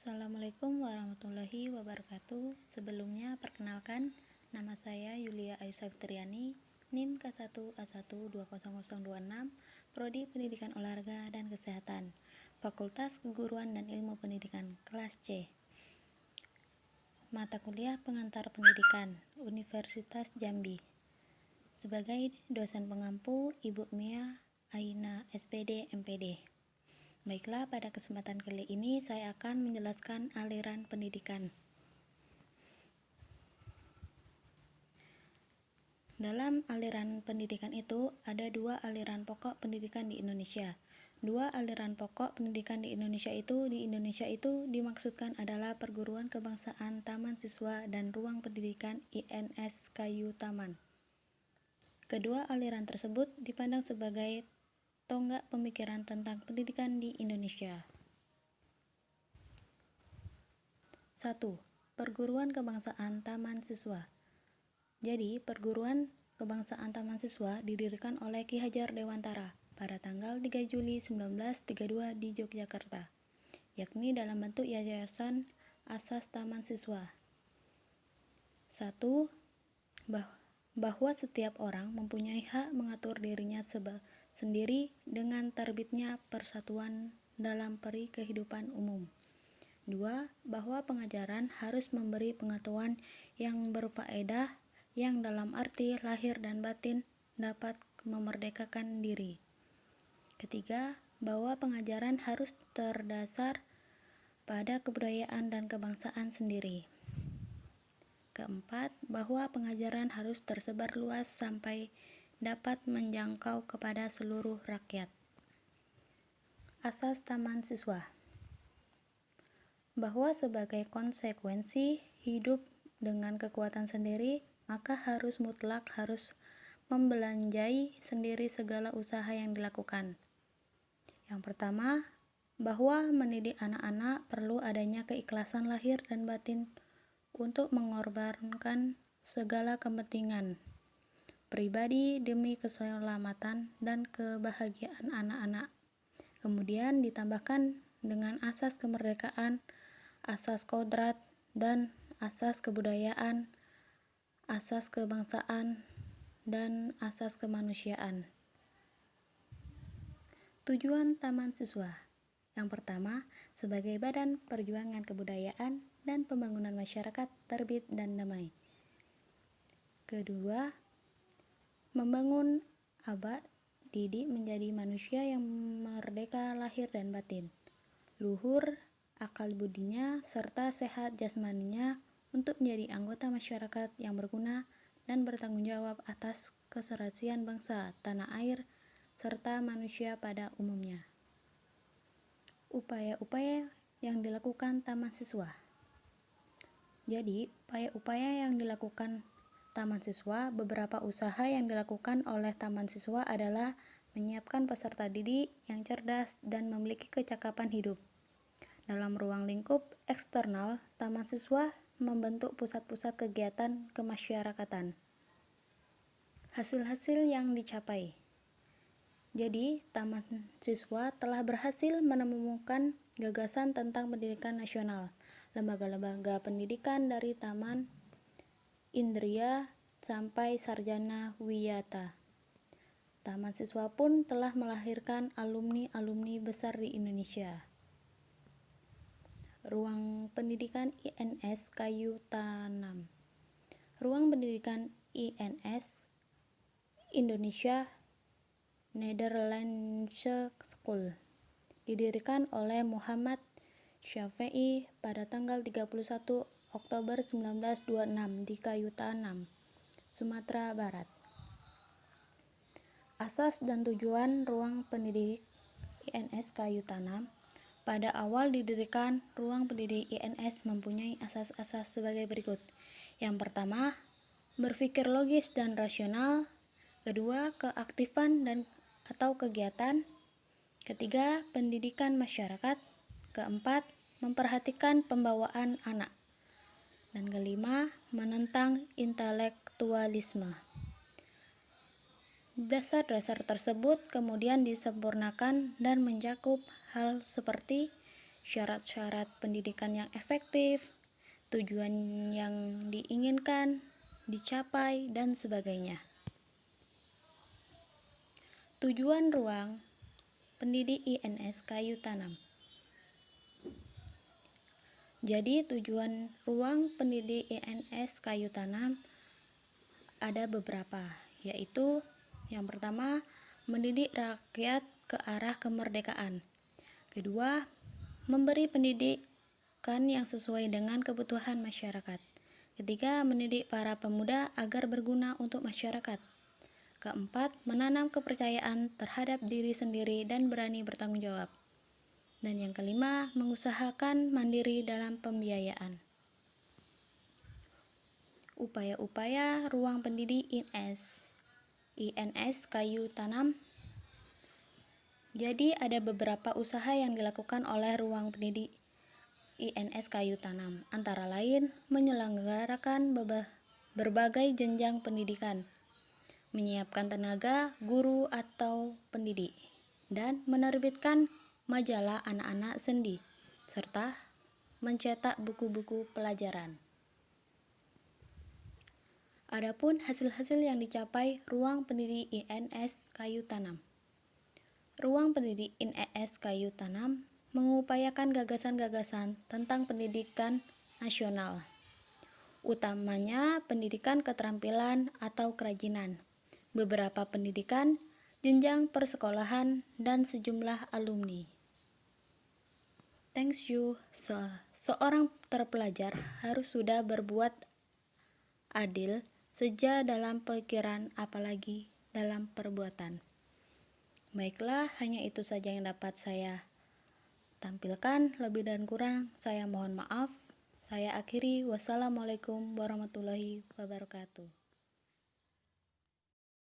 Assalamualaikum warahmatullahi wabarakatuh. Sebelumnya, perkenalkan, nama saya Yulia Ayusa Fitriani, NIM K1A1200026, Prodi Pendidikan Olahraga dan Kesehatan, Fakultas Keguruan dan Ilmu Pendidikan, kelas C. Mata kuliah pengantar pendidikan, Universitas Jambi. Sebagai dosen pengampu, Ibu Mia Aina, SPD, MPD. Baiklah, pada kesempatan kali ini saya akan menjelaskan aliran pendidikan. Dalam aliran pendidikan itu, ada dua aliran pokok pendidikan di Indonesia. Dua aliran pokok pendidikan di Indonesia itu dimaksudkan adalah perguruan kebangsaan Taman Siswa dan ruang pendidikan INS Kayu Taman. Kedua aliran tersebut dipandang sebagai tonggak pemikiran tentang pendidikan di Indonesia. 1. Perguruan Kebangsaan Taman Siswa. Jadi, Perguruan Kebangsaan Taman Siswa didirikan oleh Ki Hajar Dewantara pada tanggal 3 Juli 1932 di Yogyakarta, yakni dalam bentuk Yayasan Asas Taman Siswa. 1. Bahwa setiap orang mempunyai hak mengatur dirinya sendiri dengan terbitnya persatuan dalam peri kehidupan umum. 2. Bahwa pengajaran harus memberi pengetahuan yang berfaedah yang dalam arti lahir dan batin dapat memerdekakan diri. 3. Bahwa pengajaran harus terdasar pada kebudayaan dan kebangsaan sendiri. 4. Bahwa pengajaran harus tersebar luas sampai dapat menjangkau kepada seluruh rakyat. Asas Taman Siswa. Bahwa sebagai konsekuensi hidup dengan kekuatan sendiri, maka harus membelanjai sendiri segala usaha yang dilakukan. Yang pertama, bahwa mendidik anak-anak perlu adanya keikhlasan lahir dan batin untuk mengorbankan segala kepentingan pribadi demi keselamatan dan kebahagiaan anak-anak. Kemudian ditambahkan dengan asas kemerdekaan, asas kodrat, dan asas kebudayaan, asas kebangsaan, dan asas kemanusiaan. Tujuan Taman Siswa. Yang pertama, sebagai badan perjuangan kebudayaan dan pembangunan masyarakat tertib dan damai. Kedua, membangun didik menjadi manusia yang merdeka lahir dan batin, luhur akal budinya, serta sehat jasmaninya untuk menjadi anggota masyarakat yang berguna dan bertanggung jawab atas keserasian bangsa, tanah air, serta manusia pada umumnya. Upaya-upaya yang dilakukan Taman Siswa. Jadi, upaya-upaya yang dilakukan Taman Siswa, beberapa usaha yang dilakukan oleh Taman Siswa adalah menyiapkan peserta didik yang cerdas dan memiliki kecakapan hidup. Dalam ruang lingkup eksternal, Taman Siswa membentuk pusat-pusat kegiatan kemasyarakatan. Hasil-hasil yang dicapai. Jadi, Taman Siswa telah berhasil menemukan gagasan tentang pendidikan nasional, lembaga-lembaga pendidikan dari Taman Indria sampai Sarjana Wiyata. Taman Siswa pun telah melahirkan alumni-alumni besar di Indonesia. Ruang Pendidikan INS Kayu Tanam. Ruang Pendidikan INS Indonesia Nederlandse School didirikan oleh Muhammad Syafi'i pada tanggal 31 Oktober 1926 di Kayu Tanam, Sumatera Barat. Asas dan tujuan Ruang Pendidik INS Kayu Tanam. Pada awal didirikan, Ruang Pendidik INS mempunyai asas-asas sebagai berikut. Yang pertama, berpikir logis dan rasional. Kedua, keaktifan atau kegiatan. Ketiga, pendidikan masyarakat. Keempat, memperhatikan pembawaan anak. Dan kelima, menentang intelektualisme. Dasar-dasar tersebut kemudian disempurnakan dan mencakup hal seperti syarat-syarat pendidikan yang efektif, tujuan yang diinginkan dicapai, dan sebagainya. Tujuan ruang pendidik INS Kayu Tanam. Jadi tujuan ruang pendidik INS Kayu Tanam ada beberapa, yaitu yang pertama, mendidik rakyat ke arah kemerdekaan. Kedua, memberi pendidikan yang sesuai dengan kebutuhan masyarakat. Ketiga, mendidik para pemuda agar berguna untuk masyarakat. Keempat, menanam kepercayaan terhadap diri sendiri dan berani bertanggung jawab. Dan yang kelima, mengusahakan mandiri dalam pembiayaan. Upaya-upaya ruang pendidik INS Kayu Tanam. Jadi ada beberapa usaha yang dilakukan oleh ruang pendidik INS Kayu Tanam, antara lain menyelenggarakan berbagai jenjang pendidikan, menyiapkan tenaga, guru atau pendidik, dan menerbitkan majalah anak-anak sendi, serta mencetak buku-buku pelajaran. Adapun hasil-hasil yang dicapai ruang pendidik INS Kayu Tanam. Ruang pendidik INS Kayu Tanam mengupayakan gagasan-gagasan tentang pendidikan nasional, utamanya pendidikan keterampilan atau kerajinan, beberapa pendidikan, jenjang persekolahan, dan sejumlah alumni. Thanks you. Seorang terpelajar harus sudah berbuat adil saja dalam pikiran apalagi dalam perbuatan. Baiklah, hanya itu saja yang dapat saya tampilkan. Lebih dan kurang saya mohon maaf. Saya akhiri. Wassalamualaikum warahmatullahi wabarakatuh.